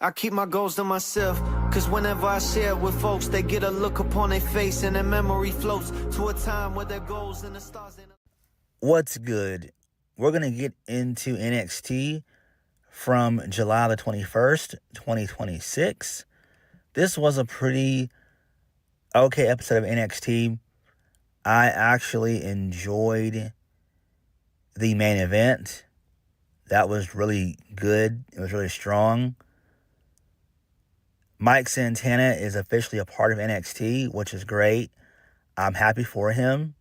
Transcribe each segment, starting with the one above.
I keep my goals to myself, cause whenever I share with folks, they get a look upon their face and their memory floats to a time where their goals and the stars. What's good? We're going to get into NXT from July the 21st, 2026. This was a pretty okay episode of NXT. I actually enjoyed the main event. That was really good. It was really strong. Mike Santana is officially a part of NXT, which is great. I'm happy for him.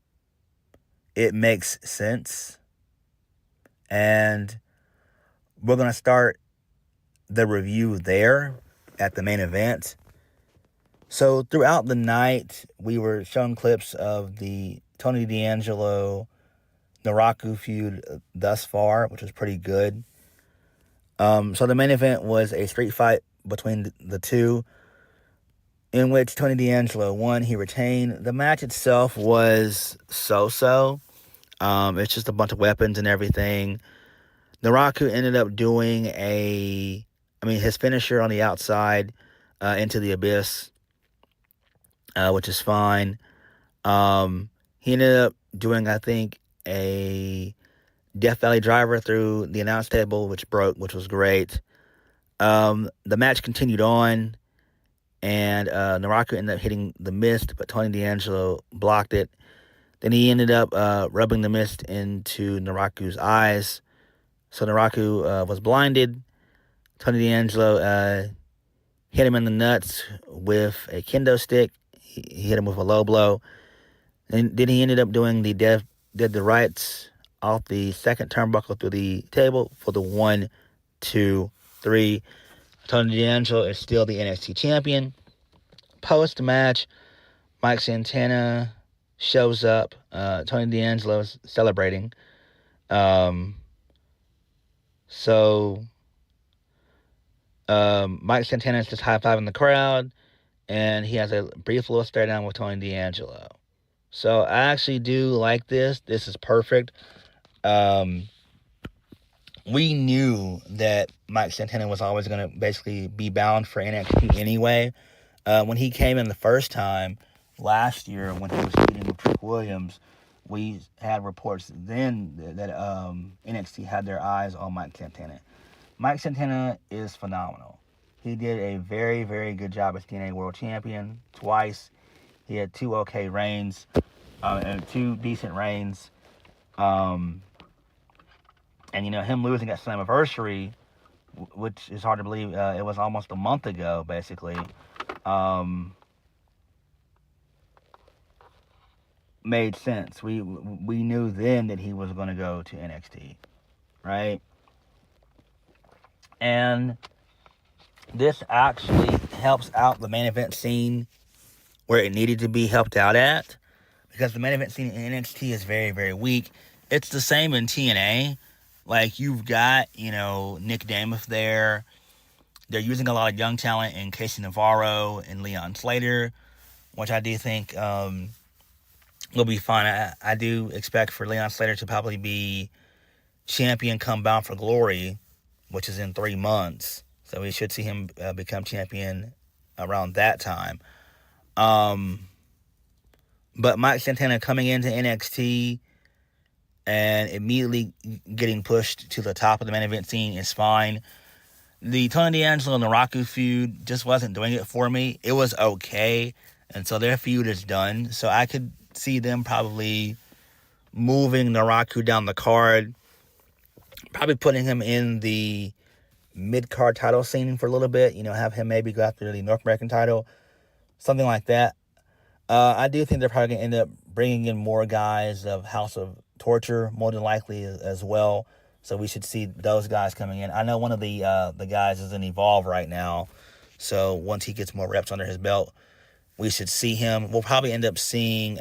It makes sense. And we're going to start the review there at the main event. So throughout the night, we were shown clips of the Tony D'Angelo Naraku feud thus far, which was pretty good. So the main event was a street fight between the two, in which Tony D'Angelo won. He retained. The match itself was so-so. It's just a bunch of weapons and everything. Naraku ended up doing his finisher on the outside into the abyss, which is fine. He ended up doing, I think, a Death Valley driver through the announce table, which broke, which was great. The match continued on, and Naraku ended up hitting the mist, but Tony D'Angelo blocked it. Then he ended up rubbing the mist into Naraku's eyes. So Naraku was blinded. Tony D'Angelo hit him in the nuts with a kendo stick. He hit him with a low blow. And then he ended up doing the dead to rights off the second turnbuckle through the table for the 1, 2, 3. Tony D'Angelo is still the NXT champion. Post-match, Mike Santana shows up. Tony D'Angelo is celebrating. Mike Santana is just high-fiving the crowd, and he has a brief little stare down with Tony D'Angelo. So I actually do like this. This is perfect. We knew that Mike Santana was always going to basically be bound for NXT anyway. When he came in the first time last year, when he was feuding with Trick Williams, we had reports then that NXT had their eyes on Mike Santana. Mike Santana is phenomenal. He did a very, very good job as TNA World Champion twice. He had 2 okay reigns, and 2 decent reigns. And, him losing at Slammiversary, which is hard to believe, it was almost a month ago, basically, made sense. We knew then that he was going to go to NXT, right? And this actually helps out the main event scene where it needed to be helped out at, because the main event scene in NXT is very, very weak. It's the same in TNA. Like, you've got, Nick Damith there. They're using a lot of young talent in Casey Navarro and Leon Slater, which I do think will be fine. I do expect for Leon Slater to probably be champion come Bound for Glory, which is in 3 months. So we should see him become champion around that time. But Mike Santana coming into NXT and immediately getting pushed to the top of the main event scene is fine. The Tony D'Angelo and Naraku feud just wasn't doing it for me. It was okay, and so their feud is done. So I could see them probably moving Naraku down the card, probably putting him in the mid-card title scene for a little bit, have him maybe go after the North American title, something like that. I do think they're probably going to end up bringing in more guys of House of Torture, more than likely as well. So we should see those guys coming in. I know one of the guys is in Evolve right now. So once he gets more reps under his belt, we should see him. We'll probably end up seeing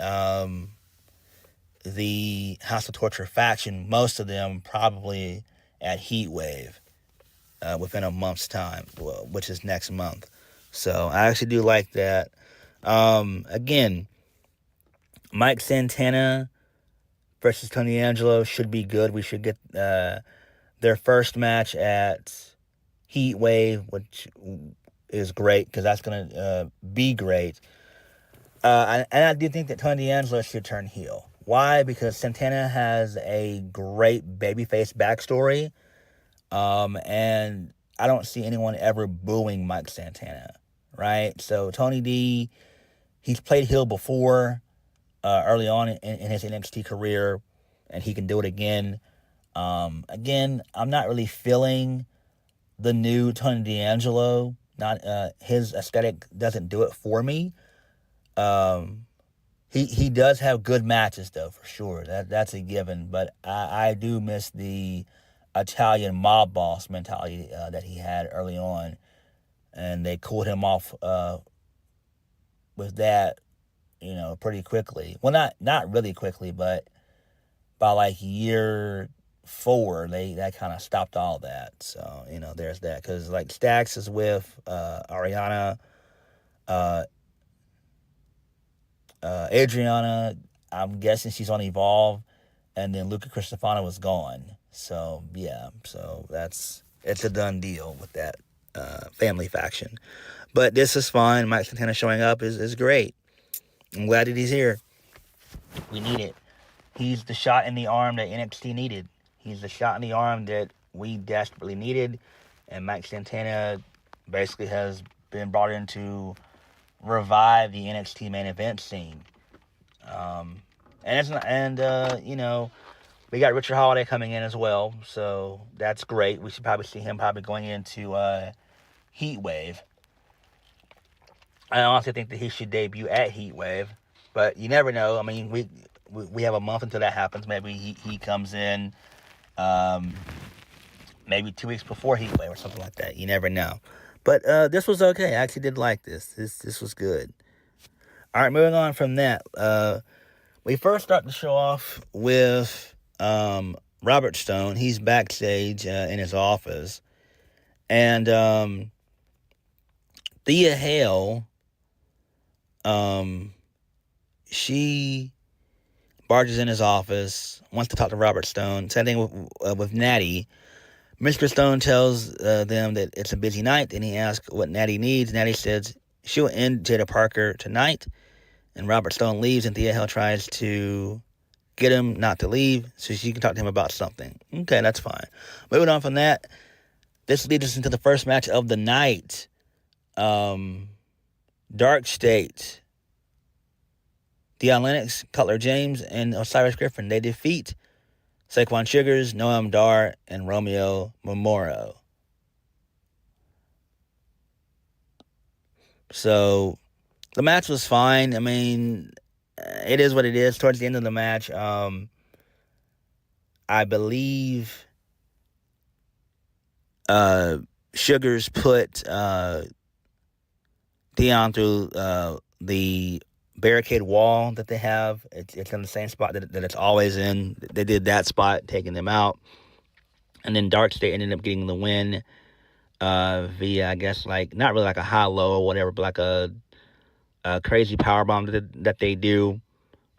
the House of Torture faction, most of them probably at Heatwave within a month's time, which is next month. So I actually do like that. Again, Mike Santana versus Tony D'Angelo should be good. We should get their first match at Heat Wave, which is great because that's going to be great. And I do think that Tony D'Angelo should turn heel. Why? Because Santana has a great babyface backstory. And I don't see anyone ever booing Mike Santana, right? So Tony D, he's played heel before, early on in his NXT career, and he can do it again. Again, I'm not really feeling the new Tony D'Angelo. Not his aesthetic doesn't do it for me. He does have good matches though, for sure. That's a given. But I do miss the Italian mob boss mentality that he had early on, and they cooled him off with that, pretty quickly. Well, not really quickly, but by like year 4, that kind of stopped all that. So there's that, because like Stax is with Ariana, Adriana. I'm guessing she's on Evolve, and then Luca Cristofano was gone. So yeah, it's a done deal with that family faction. But this is fine. Mike Santana showing up is great. I'm glad that he's here. We need it. He's the shot in the arm that NXT needed. He's the shot in the arm that we desperately needed. And Mike Santana basically has been brought in to revive the NXT main event scene. We got Richard Holiday coming in as well, so that's great. We should probably see him going into Heat Wave. I honestly think that he should debut at Heat Wave, but you never know. I mean, we have a month until that happens. Maybe he comes in maybe 2 weeks before Heat Wave or something like that. You never know. But this was okay. I actually did like this. This was good. All right, moving on from that. We first start the show off with Robert Stone. He's backstage in his office. And Thea Hale, she barges in his office, wants to talk to Robert Stone. Same thing with Nattie. Mr. Stone tells them that it's a busy night, and he asks what Nattie needs. Nattie says she'll end Jaida Parker tonight, and Robert Stone leaves, and Thea Hale tries to get him not to leave so she can talk to him about something. Okay, that's fine. Moving on from that, this leads us into the first match of the night. Dark State, Deion Lennox, Cutler James, and Osiris Griffin. They defeat Saquon Sugars, Noam Dar, and Romeo Memoro. So the match was fine. I mean, it is what it is. Towards the end of the match, I believe Sugars put Deion through the barricade wall that they have. It's in the same spot that it's always in. They did that spot, taking them out. And then Dark State ended up getting the win via, I guess, like, not really like a high-low or whatever, but like a crazy powerbomb that they do.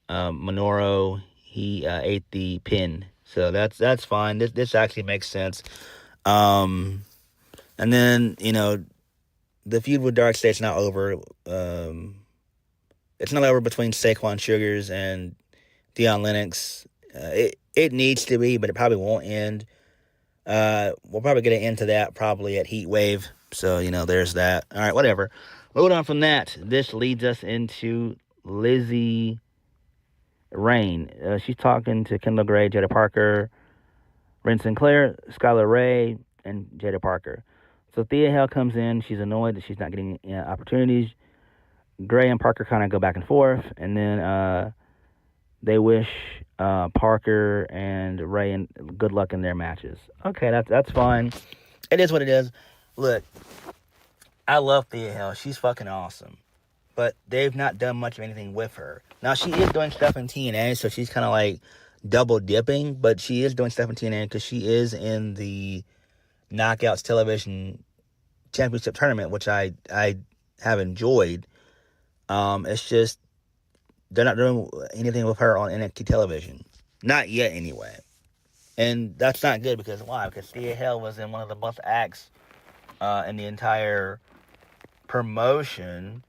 Minoru, he ate the pin. So that's fine. This actually makes sense. And then, the feud with Dark State's not over. It's not over between Saquon Sugars and Deion Lennox. It needs to be, but it probably won't end. We'll probably get an end to that probably at Heat Wave. So, there's that. All right, whatever. Moving on from that, this leads us into Lizzie Rain. She's talking to Kendall Gray, Jaida Parker, Ren Sinclair, Skylar Ray, and Jaida Parker. So Thea Hale comes in. She's annoyed that she's not getting opportunities. Gray and Parker kind of go back and forth, and then they wish Parker and Ray good luck in their matches. Okay, that's fine. It is what it is. Look, I love Thea Hale. She's fucking awesome. But they've not done much of anything with her. Now, she is doing stuff in TNA, so she's kind of like double dipping, but she is doing stuff in TNA because she is in the Knockouts Television Championship Tournament, which I have enjoyed. It's just they're not doing anything with her on NXT television. Not yet, anyway. And that's not good because why? Because Thea Hale was in one of the best acts in the entire promotion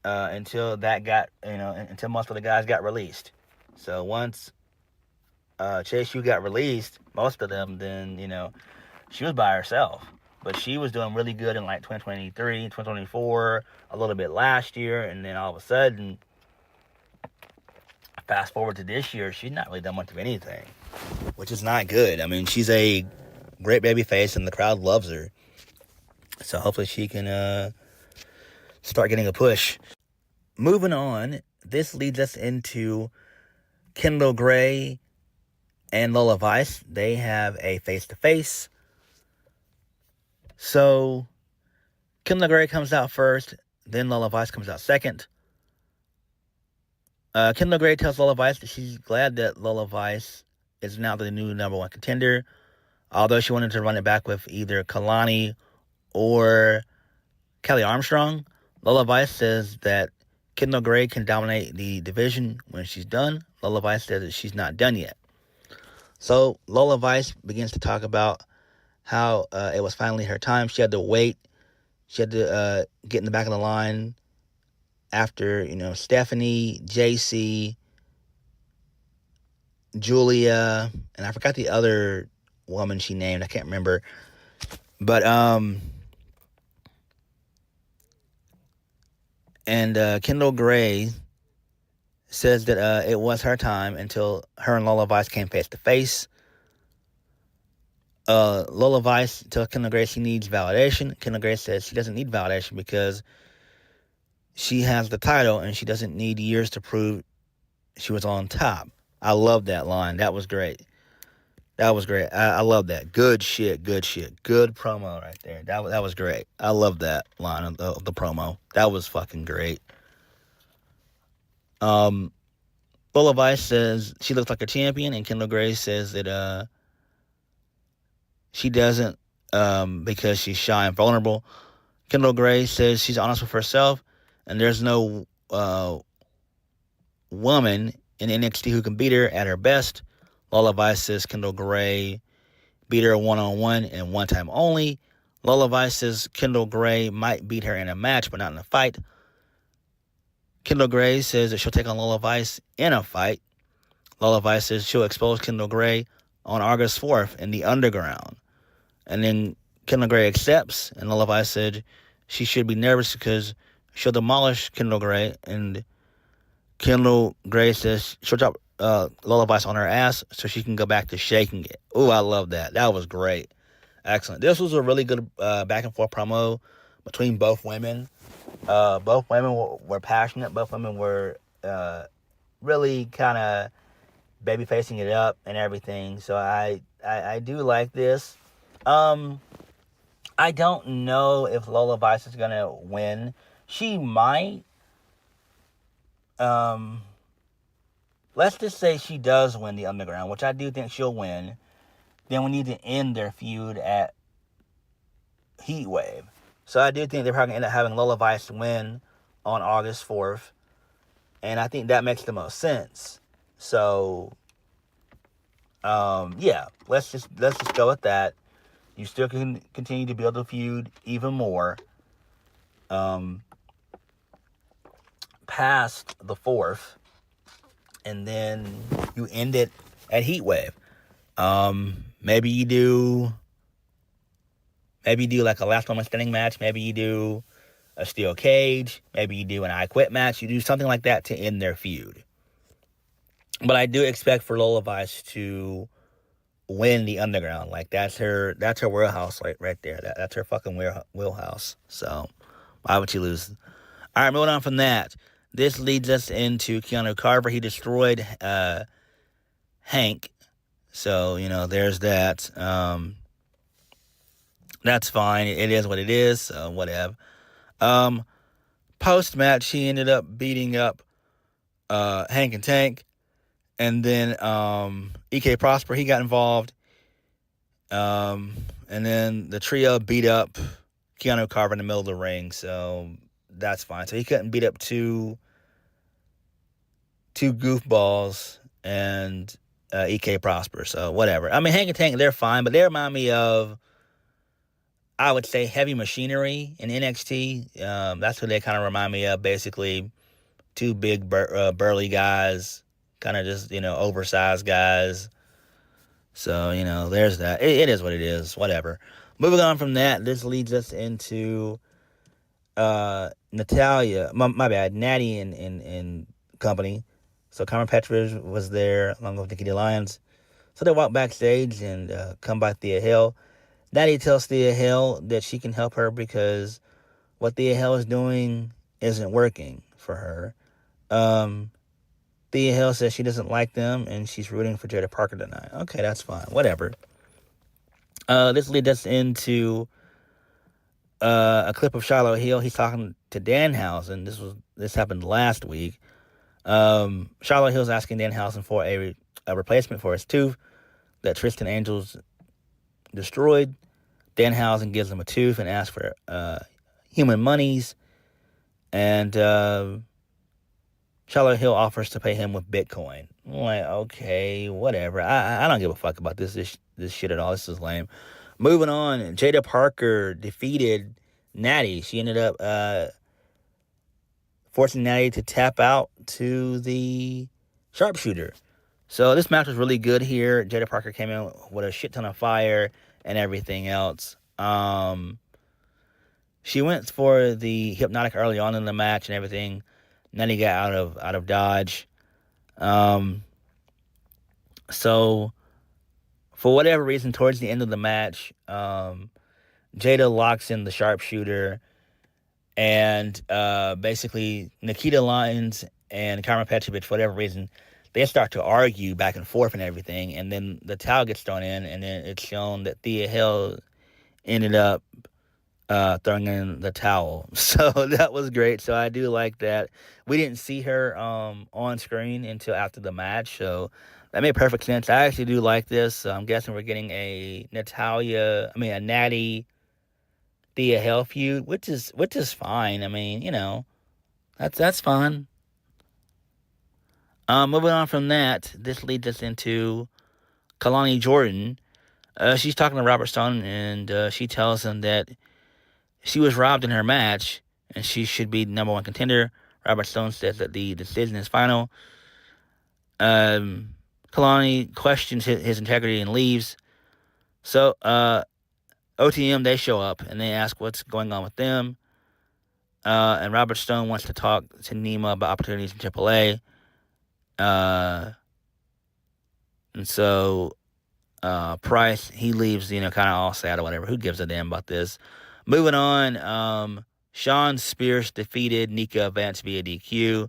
until until most of the guys got released. So once Chase U got released, most of them, then, she was by herself. But she was doing really good in like 2023, 2024, a little bit last year, and then all of a sudden, fast forward to this year, she's not really done much of anything, which is not good. I mean, she's a great baby face, and the crowd loves her. So hopefully she can start getting a push. Moving on, this leads us into Kendal Gray and Lola Vice. They have a face-to-face. So Kendal Gray comes out first, then Lola Vice comes out second. Kendal Gray tells Lola Vice that she's glad that Lola Vice is now the new number one contender, although she wanted to run it back with either Kalani or Kelly Armstrong. Lola Vice says that Kendal Gray can dominate the division when she's done. Lola Vice says that she's not done yet. So Lola Vice begins to talk about how it was finally her time. She had to wait. She had to get in the back of the line after, Stephanie, JC, Julia, and I forgot the other woman she named. I can't remember. But, Kendal Gray says that it was her time until her and Lola Vice came face to face. Lola Vice tells Kendal Gray she needs validation. Kendal Gray says she doesn't need validation because she has the title and she doesn't need years to prove she was on top. I love that line. That was great. That was great. I love that. Good shit. Good shit. Good promo right there. That was great. I love that line of the promo. That was fucking great. Lola Vice says she looks like a champion, and Kendal Gray says that she doesn't because she's shy and vulnerable. Kendal Gray says she's honest with herself, and there's no woman in NXT who can beat her at her best. Lola Vice says Kendal Gray beat her one-on-one and one time only. Lola Vice says Kendal Gray might beat her in a match, but not in a fight. Kendal Gray says that she'll take on Lola Vice in a fight. Lola Vice says she'll expose Kendal Gray on August 4th in the Underground. And then Kendal Gray accepts, and Lola Vice said she should be nervous because she'll demolish Kendal Gray, and Kendal Gray says she'll drop Lola Vice on her ass so she can go back to shaking it. Ooh, I love that. That was great. Excellent. This was a really good back and forth promo between both women. Both women were passionate. Both women were really kind of baby facing it up and everything. So I do like this. I don't know if Lola Vice is gonna win. She might. Let's just say she does win the Underground, which I do think she'll win. Then we need to end their feud at Heatwave. So I do think they're probably going to end up having Lola Vice win on August 4th. And I think that makes the most sense. So, yeah, let's just go with that. You still can continue to build the feud even more. Past the 4th. And then you end it at Heatwave. Maybe you do like a last woman standing match. Maybe you do a steel cage. Maybe you do an I Quit match. You do something like that to end their feud. But I do expect for Lola Vice to win the Underground. Like that's her wheelhouse right there. That's her fucking wheelhouse. So why would she lose? All right, moving on from that. This leads us into Keanu Carver. He destroyed Hank. So, there's that. That's fine. It is what it is. So, whatever. Post-match, he ended up beating up Hank and Tank. And then EK Prosper, he got involved. And then the trio beat up Keanu Carver in the middle of the ring. So, that's fine. So, he couldn't beat up two goofballs and EK Prosper. So, whatever. I mean, Hank and Tank, they're fine. But they remind me of... I would say heavy machinery in NXT. That's what they kind of remind me of. Basically, two big burly guys, kind of just oversized guys. So there's that. It is what it is. Whatever. Moving on from that, this leads us into Natalia. My bad, Nattie and company. So Cameron Petrovich was there along with Nikita Lyons. So they walk backstage and come by Thea Hill. Nattie tells Thea Hill that she can help her because what Thea Hill is doing isn't working for her. Thea Hill says she doesn't like them and she's rooting for Jaida Parker tonight. Okay, that's fine. Whatever. This leads us into a clip of Shiloh Hill. He's talking to Danhausen. This happened last week. Shiloh Hill's asking Danhausen for a replacement for his tooth that Tristan Angels destroyed. Danhausen gives him a tooth and asks for human monies. And Shiloh Hill offers to pay him with Bitcoin. I'm like, okay, whatever. I don't give a fuck about this shit at all. This is lame. Moving on, Jaida Parker defeated Nattie. She ended up forcing Nattie to tap out to the sharpshooter. So this match was really good here. Jaida Parker came in with a shit ton of fire and everything else. She went for the hypnotic early on in the match and everything. Nattie got out of dodge. So for whatever reason, towards the end of the match, Jaida locks in the sharpshooter, and basically Nikita Lyons and Cameron Petrovich, for whatever reason, they start to argue back and forth and everything, and then the towel gets thrown in, and then it's shown that Thea Hill ended up throwing in the towel. So that was great. So I do like that. We didn't see her on screen until after the match, so that made perfect sense. I actually do like this. So I'm guessing we're getting a Nattie Thea Hill feud, which is fine. I mean, that's fun. Moving on from that, this leads us into Kalani Jordan. She's talking to Robert Stone, and she tells him that she was robbed in her match, and she should be the number one contender. Robert Stone says that the decision is final. Kalani questions his integrity and leaves. So, OTM, they show up, and they ask what's going on with them. And Robert Stone wants to talk to Nima about opportunities in AAA. And so Price, he leaves, kind of all sad or whatever. Who gives a damn about this? Moving on, Sean Spears defeated Nika Vance via DQ.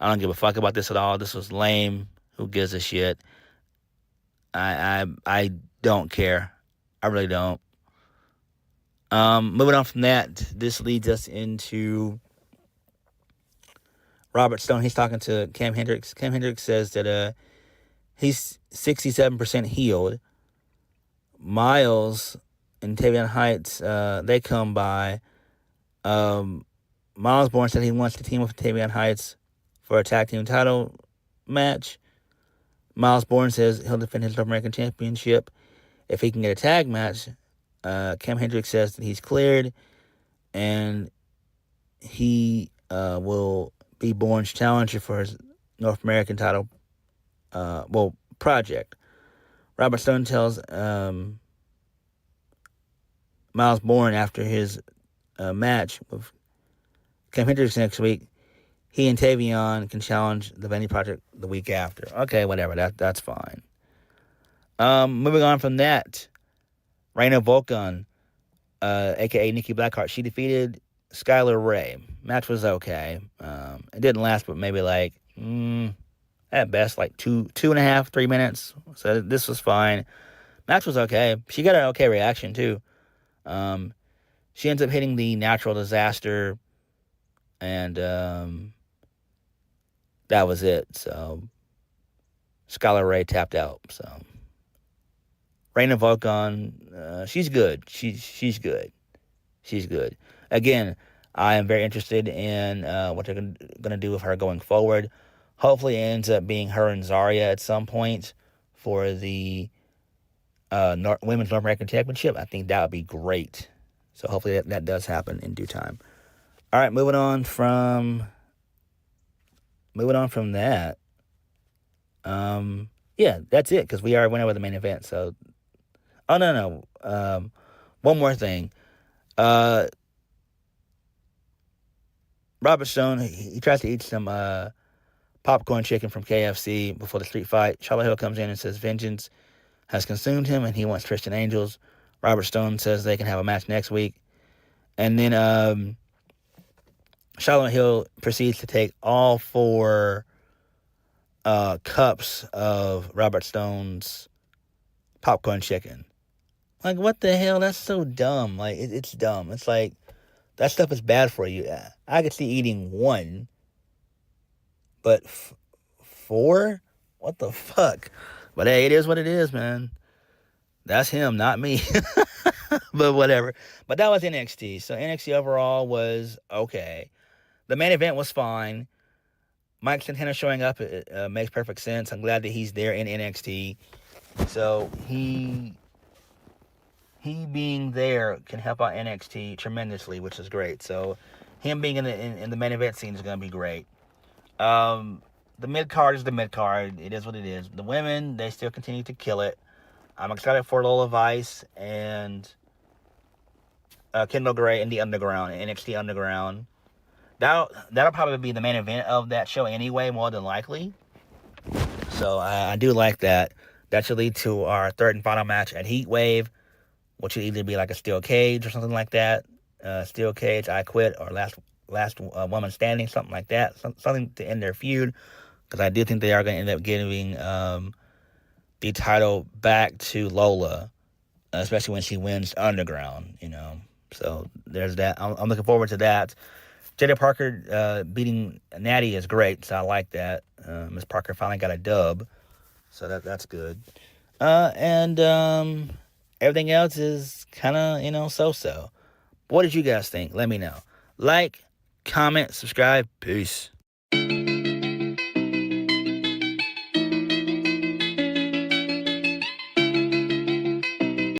I don't give a fuck about this at all. This was lame. Who gives a shit? I don't care. I really don't. Moving on from that, this leads us into Robert Stone. He's talking to Cam Hendricks. Cam Hendricks says that he's 67% healed. Miles and Tavion Heights, they come by. Miles Bourne said he wants to team up with Tavion Heights for a tag team title match. Miles Bourne says he'll defend his North American Championship if he can get a tag match. Cam Hendricks says that he's cleared and he will be Bourne's challenger for his North American title project. Robert Stone tells Miles Bourne after his match with Cam Hendricks next week, he and Tavion can challenge the Vanity Project the week after. Okay, whatever. That's fine. Moving on from that, Raina Volkan, a.k.a. Nikki Blackheart, she defeated Skylar Ray. Match was okay. It didn't last but maybe at best, 2.5, 3 minutes. So this was fine. Match was okay. She got an okay reaction, too. She ends up hitting the natural disaster, and that was it. So Skylar Ray tapped out. So Raina Volkan, she's good. She's good. She's good. Again, I am very interested in what they're going to do with her going forward. Hopefully it ends up being her and Zarya at some point for the Women's North American Championship. I think that would be great. So hopefully that does happen in due time. All right, moving on from that. Yeah, that's it, because we already went over the main event. So, oh no. One more thing. Robert Stone, he tries to eat some popcorn chicken from KFC before the street fight. Charlotte Hill comes in and says vengeance has consumed him and he wants Christian Angels. Robert Stone says they can have a match next week. And then Charlotte Hill proceeds to take all 4 cups of Robert Stone's popcorn chicken. Like, what the hell? That's so dumb. Like, it's dumb. It's like, that stuff is bad for you. I could see eating 1, but 4? What the fuck? But hey, it is what it is, man. That's him, not me. But whatever. But that was NXT. So NXT overall was okay. The main event was fine. Mike Santana showing up makes perfect sense. I'm glad that he's there in NXT. So he being there can help out NXT tremendously, which is great. So him being in the main event scene is going to be great. The mid-card is the mid-card. It is what it is. The women, they still continue to kill it. I'm excited for Lola Vice and Kendal Gray in the Underground, NXT Underground. That'll probably be the main event of that show anyway, more than likely. So I do like that. That should lead to our third and final match at Heat Wave, which would either be like a steel cage or something like that. Steel cage, I quit, or last woman standing, something like that. Something to end their feud, because I do think they are going to end up giving the title back to Lola, especially when she wins Underground, So there's that. I'm looking forward to that. Jaida Parker beating Nattie is great, so I like that. Miss Parker finally got a dub, so that's good. And everything else is kind of, so-so. What did you guys think? Let me know. Like, comment, subscribe. Peace.